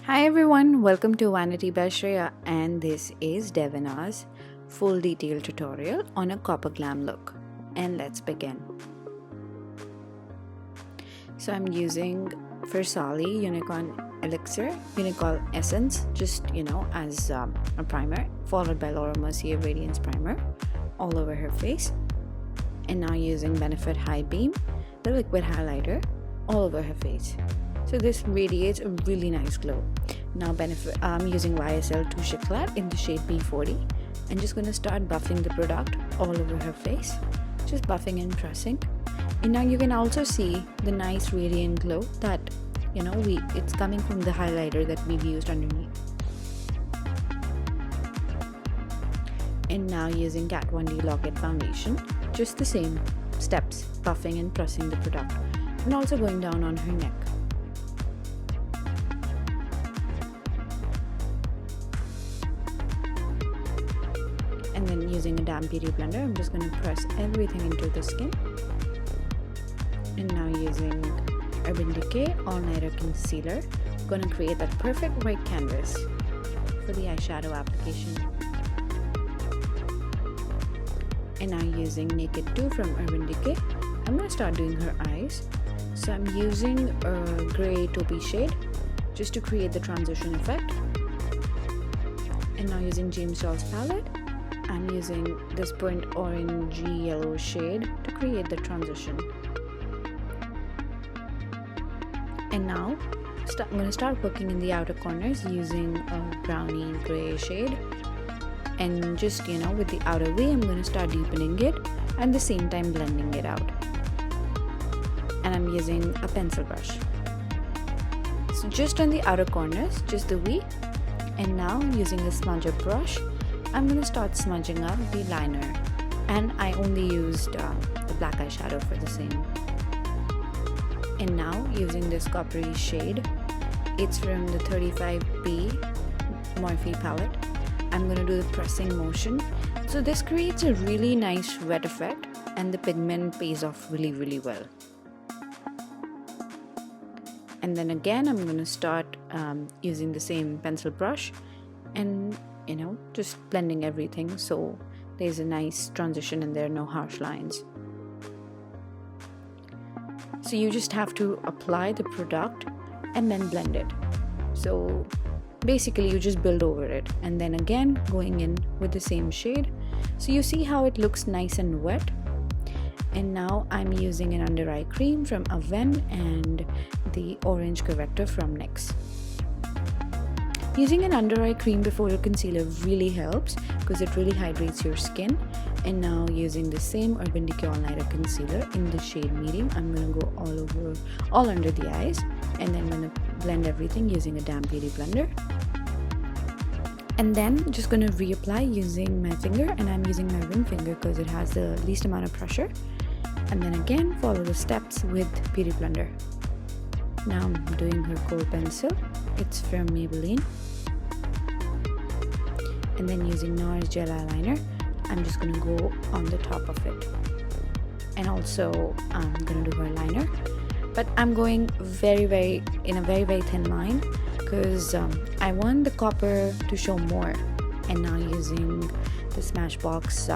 Hi everyone, welcome to Vanity by Shreya, and this is Devina's full detail tutorial on a copper glam look. And let's begin. So I'm using Versali Unicorn Elixir, Unicorn Essence, just as a primer, followed by Laura Mercier Radiance Primer all over her face. And now using Benefit High Beam, the liquid highlighter, all over her face. So this radiates a really nice glow. Now I'm using YSL Touche Eclat in the shade B40 and just going to start buffing the product all over her face. Just buffing and pressing. And now you can also see the nice radiant glow that it's coming from the highlighter that we've used underneath. And now using Kat Von D Lock-It Foundation, just the same steps, buffing and pressing the product, and also going down on her neck. And then using a damp beauty blender, I'm just going to press everything into the skin. And now using Urban Decay All Nighter Concealer, I'm going to create that perfect white canvas for the eyeshadow application. And now using Naked 2 from Urban Decay, I'm going to start doing her eyes. So I'm using a grey taupey shade just to create the transition effect. And now using James Charles palette, I'm using this burnt orangey yellow shade to create the transition. And now I'm going to start working in the outer corners using a brownie gray shade. And just with the outer V, I'm going to start deepening it and at the same time blending it out. And I'm using a pencil brush. So just on the outer corners, just the V. And now using a smudger brush, I'm going to start smudging up the liner, and I only used the black eyeshadow for the same. And now using this coppery shade, it's from the 35B Morphe palette, I'm going to do the pressing motion. So this creates a really nice wet effect and the pigment pays off really well. And then again I'm going to start using the same pencil brush and just blending everything so there's a nice transition and there are no harsh lines. So you just have to apply the product and then blend it. So basically you just build over it and then again going in with the same shade. So you see how it looks nice and wet. And now I'm using an under eye cream from Aven and the orange corrector from NYX. Using an under eye cream before your concealer really helps because it really hydrates your skin. And now using the same Urban Decay All Nighter Concealer in the shade medium, I'm going to go all under the eyes, and then I'm going to blend everything using a damp beauty blender. And then just going to reapply using my finger, and I'm using my ring finger because it has the least amount of pressure. And then again follow the steps with beauty blender. Now I'm doing her kohl pencil. It's from Maybelline. And then using NARS gel eyeliner, I'm just going to go on the top of it. And also I'm going to do her liner. But I'm going very very thin line because I want the copper to show more. And now using the Smashbox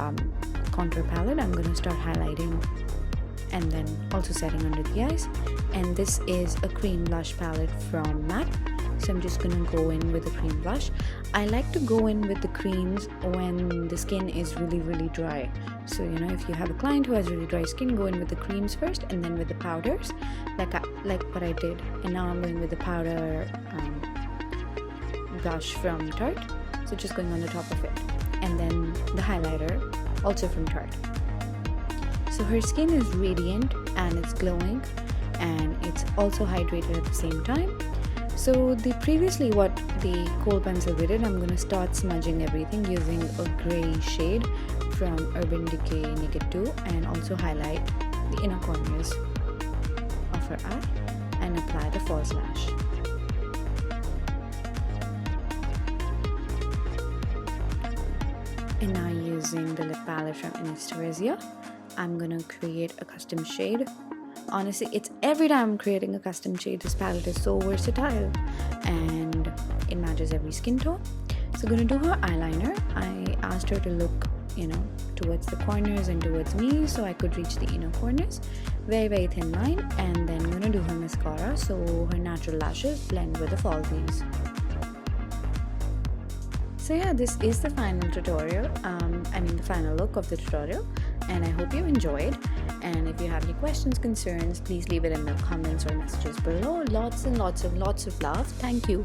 contour palette, I'm going to start highlighting and then also setting under the eyes. And this is a cream blush palette from MAC, so I'm just gonna go in with a cream blush. I like to go in with the creams when the skin is really dry. So if you have a client who has really dry skin, go in with the creams first and then with the powders, like what I did. And now I'm going with the powder blush from Tarte, so just going on the top of it, and then the highlighter also from Tarte. So her skin is radiant and it's glowing and it's also hydrated at the same time. So previously what the kohl pencil did, I'm going to start smudging everything using a grey shade from Urban Decay Naked 2 and also highlight the inner corners of her eye and apply the false lash. And now using the lip palette from Anastasia, I'm gonna create a custom shade. Honestly, it's every time I'm creating a custom shade, this palette is so versatile and matches every skin tone. So I'm going to do her eyeliner. I asked her to look, towards the corners and towards me so I could reach the inner corners. Very, very thin line. And then I'm going to do her mascara so her natural lashes blend with the falsies. So yeah, this is the final tutorial, the final look of the tutorial, and I hope you enjoyed. And if you have any questions, concerns, please leave it in the comments or messages below. Lots and lots of love. Thank you.